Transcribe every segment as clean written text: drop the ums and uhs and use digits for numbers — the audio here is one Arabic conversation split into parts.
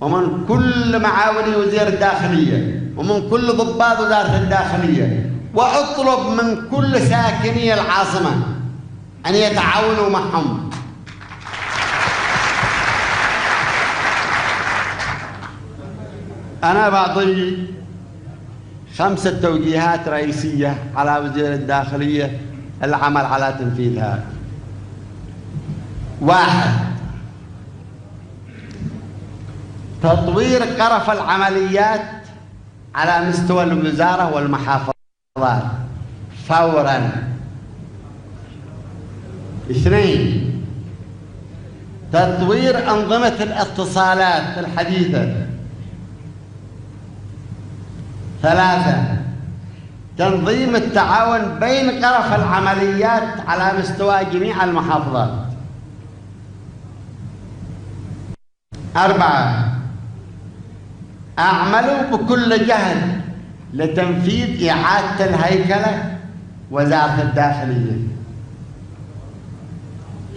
ومن كل معاوني وزير الداخلية ومن كل ضباط وزارة الداخلية، وأطلب من كل ساكني العاصمة أن يتعاونوا معهم. أنا بعطي 5 توجيهات رئيسية على وزير الداخلية العمل على تنفيذها. 1. تطوير غرف العمليات على مستوى الوزارة والمحافظات فوراً. 2. تطوير أنظمة الاتصالات الحديثة. 3. تنظيم التعاون بين غرف العمليات على مستوى جميع المحافظات. 4. أعملوا بكل جهد لتنفيذ إعادة الهيكلة وزارة الداخلية.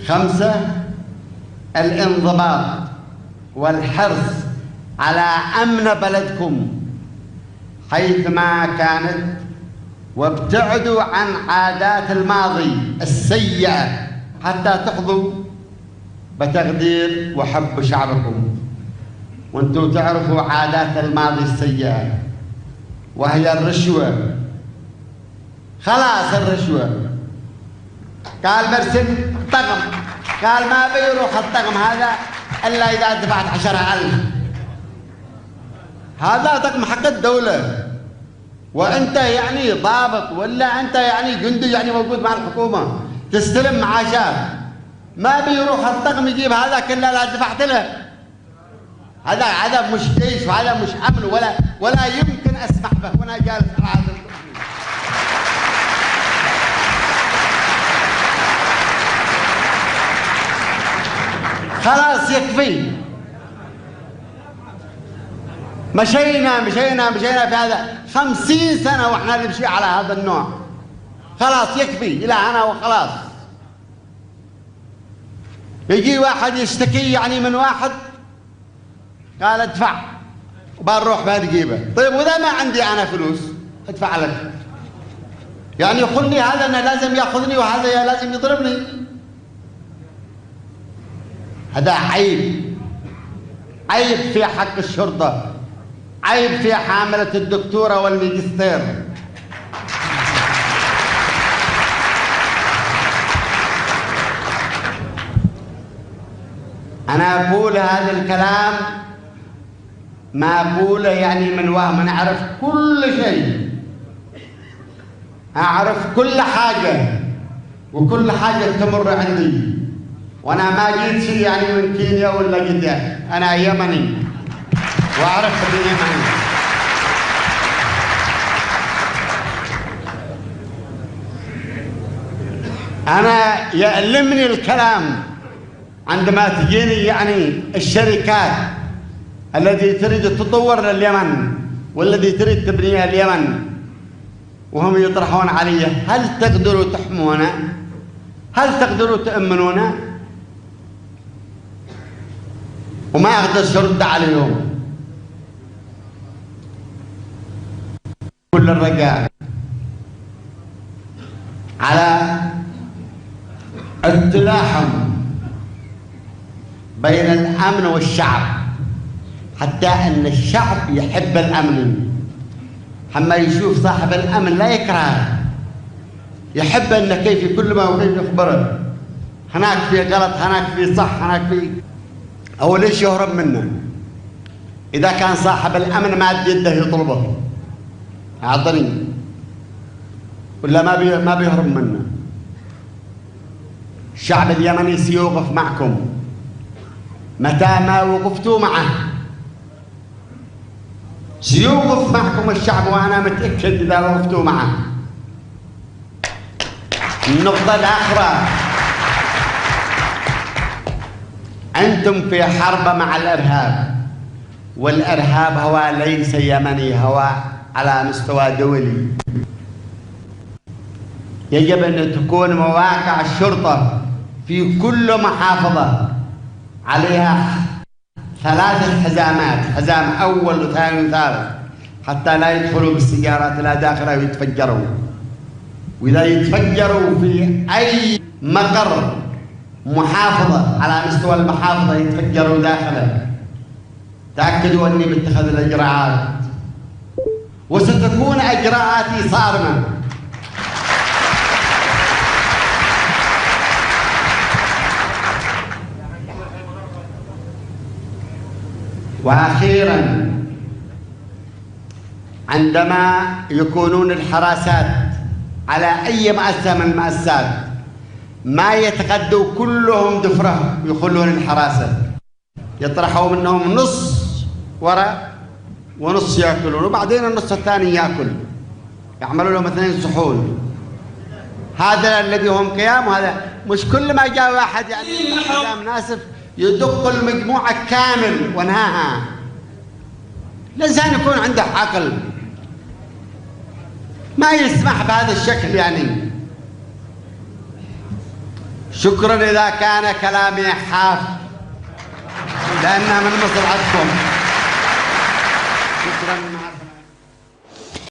5. الانضباط والحرص على أمن بلدكم حيثما كانت، وابتعدوا عن عادات الماضي السيئة حتى تحظوا بتقدير وحب شعبكم. وانتم تعرفوا عادات الماضي السيئة وهي الرشوة. خلاص الرشوة، قال برسم طقم، قال ما بيروح الطقم هذا إلا إذا دفعت 10,000. هذا طقم حق الدولة، وأنت يعني ضابط ولا أنت يعني جندي يعني موجود مع الحكومة تستلم معاشات، ما بيروح الطقم يجيب هذا كله لا دفعت له. هذا مش جيش وهذا مش أمن ولا يمكن أسمح به وأنا جالس على هذا الكرسي. خلاص يكفي. مشينا في هذا 50 سنة وإحنا نمشي على هذا النوع. خلاص يكفي إلى هنا وخلاص. يجي واحد يشتكي يعني من واحد، قال ادفع وبنروح بهالجيبه. طيب وإذا ما عندي أنا فلوس ادفع لك، يعني يقول لي هذا أنا لازم يأخذني وهذا لازم يضربني. هذا عيب في حق الشرطة، عيب في حاملة الدكتورة والماجستير. أنا أقول هذا الكلام ما أقوله يعني من وهم، أنا أعرف كل شيء، أعرف كل حاجة وكل حاجة تمر عندي، وأنا ما جيت شيء يعني من كينيا ولا جدة، أنا يمني وأعرف اليمني. أنا يألمني الكلام عندما تجيني يعني الشركات التي تريد تطور اليمن والذي تريد تبني اليمن، وهم يطرحون علي هل تقدروا تحمونا؟ هل تقدروا تأمنونا؟ وما أقدر أرد عليهم. كل الرجاء على التلاحم بين الأمن والشعب، حتى أن الشعب يحب الأمن. حما يشوف صاحب الأمن لا يكرهه، يحب أن كيف كل ما يريد يخبره هناك في غلط، هناك في صح، هناك في أو ليش يهرب منه؟ إذا كان صاحب الأمن ما عاد يده يطلبه أعطني، ولا ما بيهرب منه. الشعب اليمني سيوقف معكم متى ما وقفتوا معه، سيوقف معكم الشعب، وأنا متأكد إذا وقفتوا معه. النقطة الأخرى، أنتم في حرب مع الإرهاب، والإرهاب هو ليس يمني، هو على مستوى دولي. يجب أن تكون مواقع الشرطة في كل محافظة عليها 3 حزامات، حزام أول وثاني وثالث، حتى لا يدخلوا بالسيارات إلى داخلها ويتفجروا. وإذا يتفجروا في أي مقر محافظة على مستوى المحافظة يتفجروا داخله، تأكدوا أني باتخاذ الإجراءات، وستكون إجراءاتي صارمة. وأخيراً، عندما يكونون الحراسات على أي مؤسسة من المؤسسات ما يتغدوا كلهم دفرة يخلون الحراسة، يطرحوا منهم نص وراء ونص يأكلون، وبعدين النص الثاني يأكل، يعملوا لهم 2 صحون. هذا الذي هم قيام، وهذا مش كل ما جاء واحد يعني حزام ناسف يدق المجموعة كامل وانهاها. الإنسان يكون عنده عقل، ما يسمح بهذا الشكل يعني. شكرا إذا كان كلامي حاف، لأنها من مصلحتكم. شكرا.